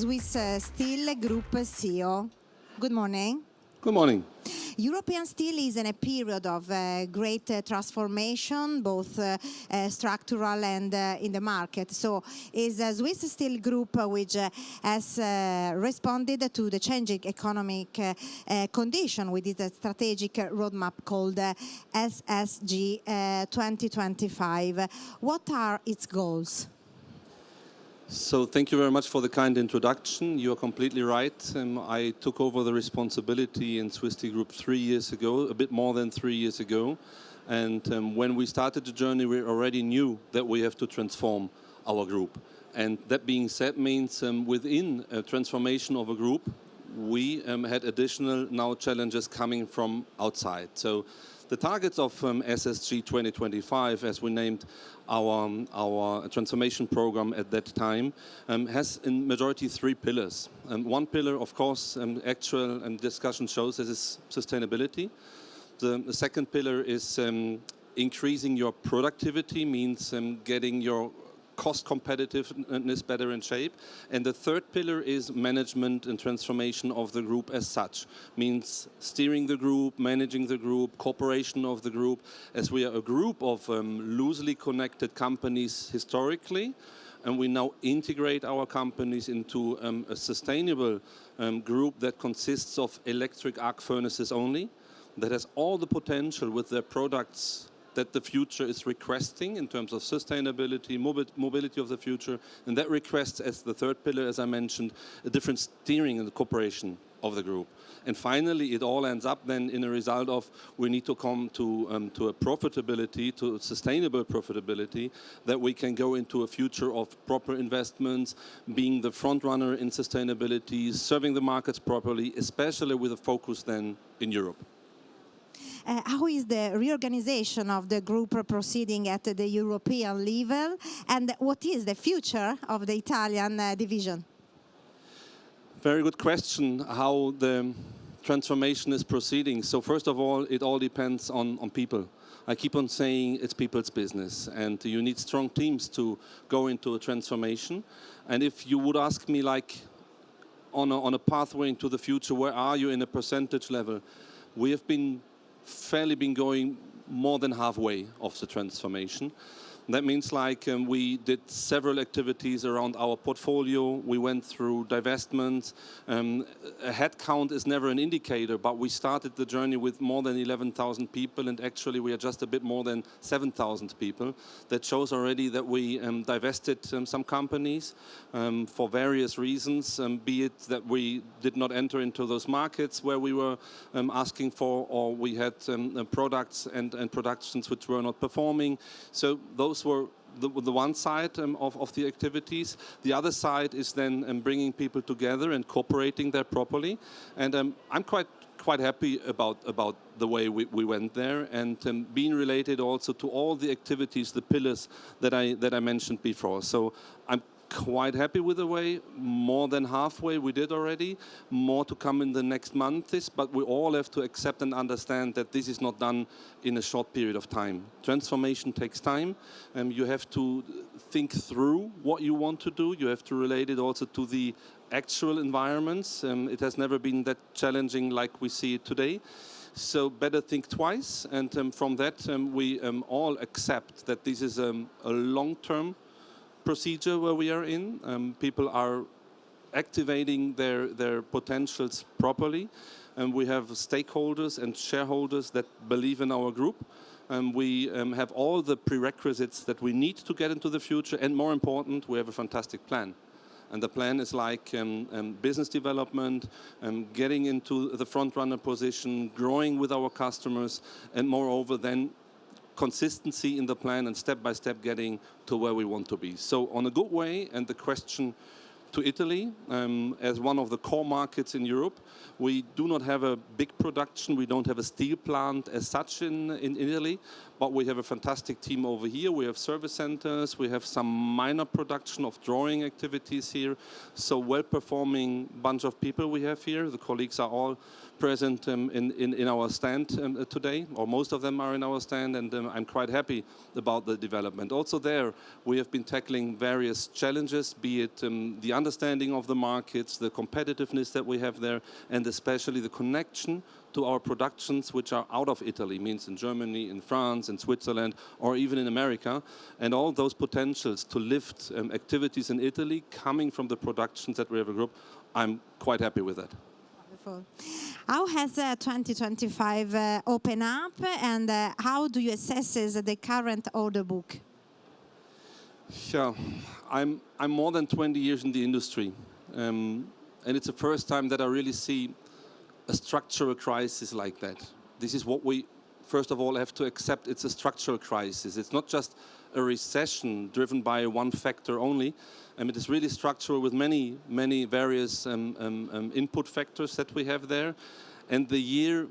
Swiss Steel Group CEO. Good morning. Good morning. European Steel is in a period of great transformation, both structural and in the market. So is Swiss Steel Group, which has responded to the changing economic condition with its strategic roadmap called SSG 2025. What are its goals? So thank you very much for the kind introduction. You are completely right. I took over the responsibility in Swiss Steel Group 3 years ago, a bit more than 3 years ago. And when we started the journey, we already knew that we have to transform our group. And that being said means within a transformation of a group, we had additional now challenges coming from outside. So the targets of SSG 2025, as we named our transformation program at that time, has in majority 3 pillars. One pillar, of course, actual discussion shows this is sustainability. The second pillar is increasing your productivity, means getting your cost competitiveness better in shape. And the third pillar is management and transformation of the group as such. Means steering the group, managing the group, cooperation of the group, as we are a group of loosely connected companies historically, and we now integrate our companies into a sustainable group that consists of electric arc furnaces only, that has all the potential with their products that the future is requesting in terms of sustainability, mobility of the future, and that requests, as the third pillar, as I mentioned, a different steering and cooperation of the group. And finally, it all ends up then in a result of we need to come to a profitability, to sustainable profitability, that we can go into a future of proper investments, being the front runner in sustainability, serving the markets properly, especially with a focus then in Europe. How is the reorganization of the group proceeding at the European level, and what is the future of the Italian division? Very good question, how the transformation is proceeding. So first of all, it all depends on people. I keep on saying it's people's business, and you need strong teams to go into a transformation. And if you would ask me, like, on a pathway into the future, where are you in a percentage level? We have been going more than halfway of the transformation. That means like we did several activities around our portfolio. We went through divestments. A headcount is never an indicator, but we started the journey with more than 11,000 people, and actually we are just a bit more than 7,000 people. That shows already that we divested some companies for various reasons, be it that we did not enter into those markets where we were asking for, or we had products and productions which were not performing. So those were the one side of the activities. The other side is then bringing people together and cooperating there properly. And I'm quite happy about the way we went there, and being related also to all the activities, the pillars that I mentioned before. So I'm quite happy with the way. More than halfway we did already. More to come in the next months, but we all have to accept and understand that this is not done in a short period of time. Transformation takes time, and you have to think through what you want to do. You have to relate it also to the actual environments. It has never been that challenging like we see it today. So better think twice, and from that we all accept that this is a long-term procedure where we are in. People are activating their potentials properly, and we have stakeholders and shareholders that believe in our group. We have all the prerequisites that we need to get into the future, and more important, we have a fantastic plan. And the plan is like business development, getting into the front runner position, growing with our customers, and moreover then consistency in the plan and step by step getting to where we want to be. So on a good way. And the question to Italy, as one of the core markets in Europe, we do not have a big production. We don't have a steel plant as such in Italy, but we have a fantastic team over here. We have service centers. We have some minor production of drawing activities here. So well-performing bunch of people we have here. The colleagues are all present in our stand today, or most of them are in our stand, and I'm quite happy about the development. Also there, we have been tackling various challenges, be it the understanding of the markets, the competitiveness that we have there, and especially the connection to our productions which are out of Italy, means in Germany, in France, in Switzerland, or even in America, and all those potentials to lift activities in Italy coming from the productions that we have a group. I'm quite happy with that. Wonderful. How has 2025 opened up, and how do you assess the current order book? Yeah, I'm more than 20 years in the industry, and it's the first time that I really see a structural crisis like that. This is what we, first of all, have to accept. It's a structural crisis. It's not just a recession driven by one factor only. It is really structural with many various input factors that we have there. And the year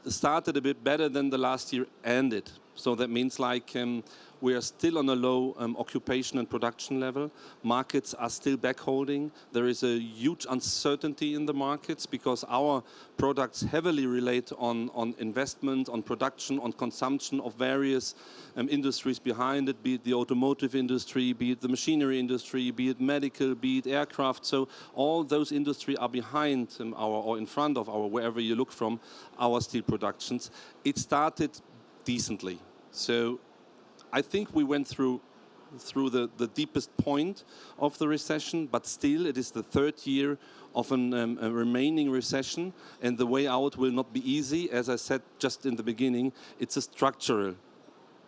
started a bit better than the last year ended. So that means like we are still on a low occupation and production level. Markets are still backholding. There is a huge uncertainty in the markets because our products heavily relate on investment, on production, on consumption of various industries behind it, be it the automotive industry, be it the machinery industry, be it medical, be it aircraft. So all those industries are behind or in front of our, wherever you look from, our steel productions. It started decently. So I think we went through the deepest point of the recession, but still it is the third year of a remaining recession, and the way out will not be easy. As I said just in the beginning, it's a structural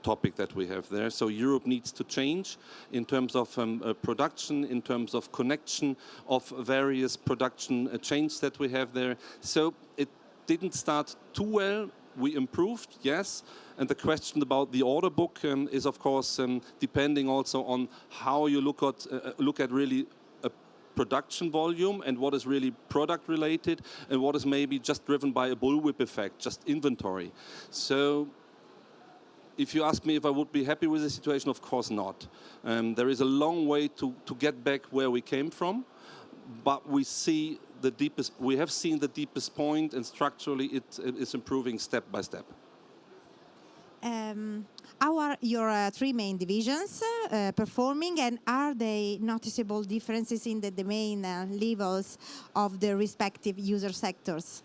topic that we have there. So Europe needs to change in terms of production, in terms of connection of various production chains that we have there. So it didn't start too well. We improved, yes, and the question about the order book is, of course, depending also on how you look at really a production volume and what is really product related and what is maybe just driven by a bullwhip effect, just inventory. So if you ask me if I would be happy with the situation, of course not. There is a long way to get back where we came from, but we have seen the deepest point, and structurally it is improving step by step. How are your three main divisions performing, and are there noticeable differences in the main levels of the respective user sectors?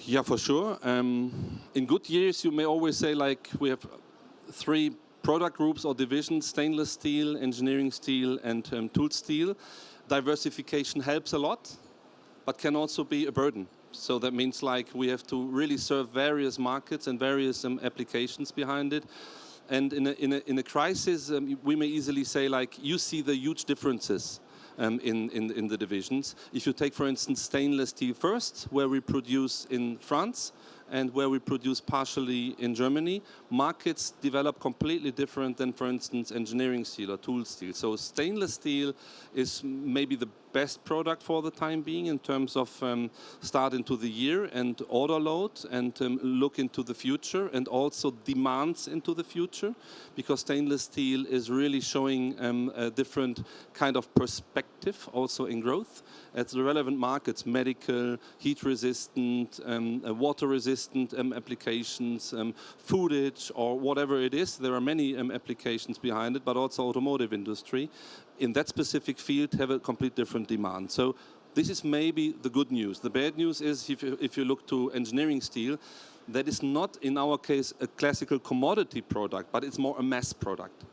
Yeah, for sure. In good years, you may always say like we have three product groups or divisions: stainless steel, engineering steel, and tool steel. Diversification helps a lot, but can also be a burden. So that means like we have to really serve various markets and various applications behind it. And in a crisis, we may easily say like you see the huge differences in the divisions. If you take, for instance, stainless steel first, where we produce in France and where we produce partially in Germany, markets develop completely different than, for instance, engineering steel or tool steel. So stainless steel is maybe the best product for the time being in terms of start into the year and order load and look into the future and also demands into the future, because stainless steel is really showing a different kind of perspective also in growth. At the relevant markets, medical, heat resistant, water resistant applications, foodage or whatever it is. There are many applications behind it, but also automotive industry in that specific field have a complete different demand. So this is maybe the good news. The bad news is if you look to engineering steel, that is not in our case a classical commodity product, but it's more a mass product.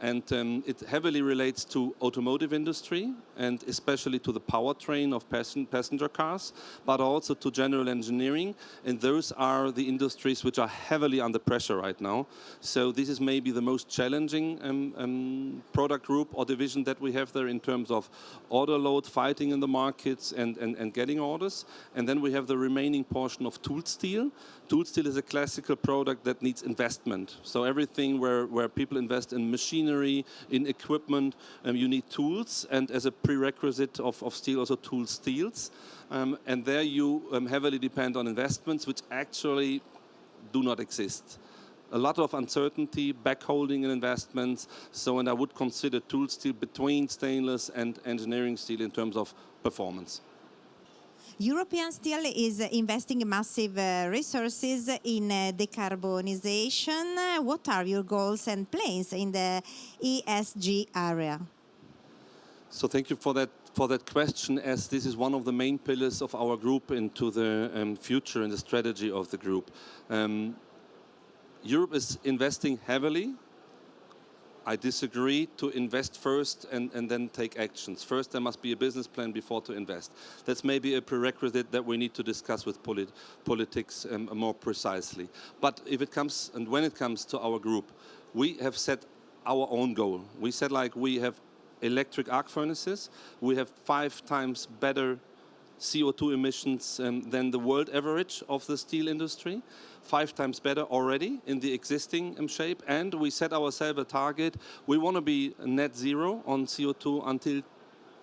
And it heavily relates to automotive industry and especially to the powertrain of passenger cars, but also to general engineering. And those are the industries which are heavily under pressure right now. So this is maybe the most challenging product group or division that we have there in terms of order load, fighting in the markets and getting orders. And then we have the remaining portion of tool steel. Tool steel is a classical product that needs investment. So everything where people invest in machinery, in equipment, you need tools, and as a prerequisite of steel, also tool steels. And there you heavily depend on investments, which actually do not exist. A lot of uncertainty, backholding in investments. So, and I would consider tool steel between stainless and engineering steel in terms of performance. European Steel is investing massive resources in decarbonization. What are your goals and plans in the ESG area? So thank you for that question, as this is one of the main pillars of our group into the future and the strategy of the group. Europe is investing heavily. I disagree to invest first and then take actions. First, there must be a business plan before to invest. That's maybe a prerequisite that we need to discuss with politics more precisely. But if it comes, and when it comes to our group, we have set our own goal. We said like we have electric arc furnaces, we have 5 times better CO2 emissions than the world average of the steel industry, 5 times better already in the existing shape, and we set ourselves a target. We want to be net zero on CO2 until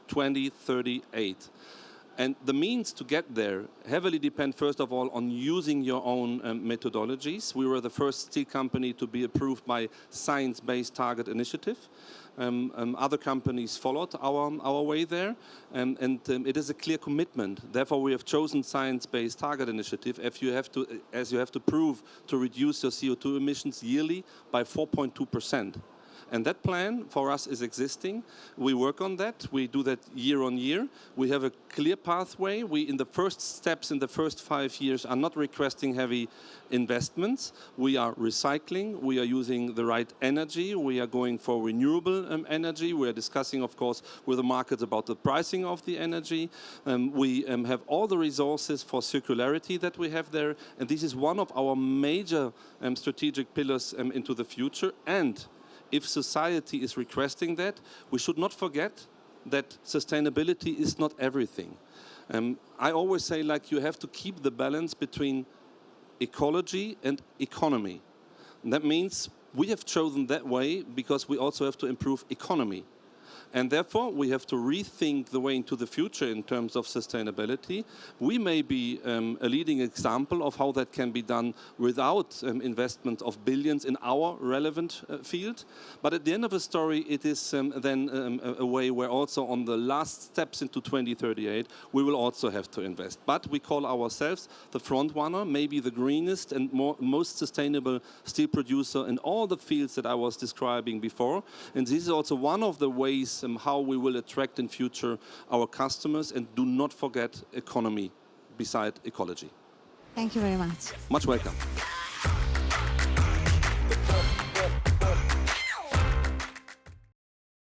2038. And the means to get there heavily depend, first of all, on using your own methodologies. We were the first steel company to be approved by Science Based Targets initiative. Other companies followed our way there, and it is a clear commitment. Therefore, we have chosen Science Based Targets initiative as you have to prove to reduce your CO2 emissions yearly by 4.2%. And that plan for us is existing. We work on that. We do that year on year. We have a clear pathway. We, in the first steps, in the first 5 years, are not requesting heavy investments. We are recycling. We are using the right energy. We are going for renewable energy. We are discussing, of course, with the markets about the pricing of the energy. We have all the resources for circularity that we have there. And this is one of our major strategic pillars into the future. And if society is requesting that, we should not forget that sustainability is not everything. I always say, like, you have to keep the balance between ecology and economy. And that means we have chosen that way because we also have to improve economy. And therefore, we have to rethink the way into the future in terms of sustainability. We may be a leading example of how that can be done without investment of billions in our relevant field. But at the end of the story, it is then a way where also on the last steps into 2038, we will also have to invest. But we call ourselves the front runner, maybe the greenest and most sustainable steel producer in all the fields that I was describing before. And this is also one of the ways how we will attract in future our customers, and do not forget economy beside ecology. Thank you very much. Much welcome.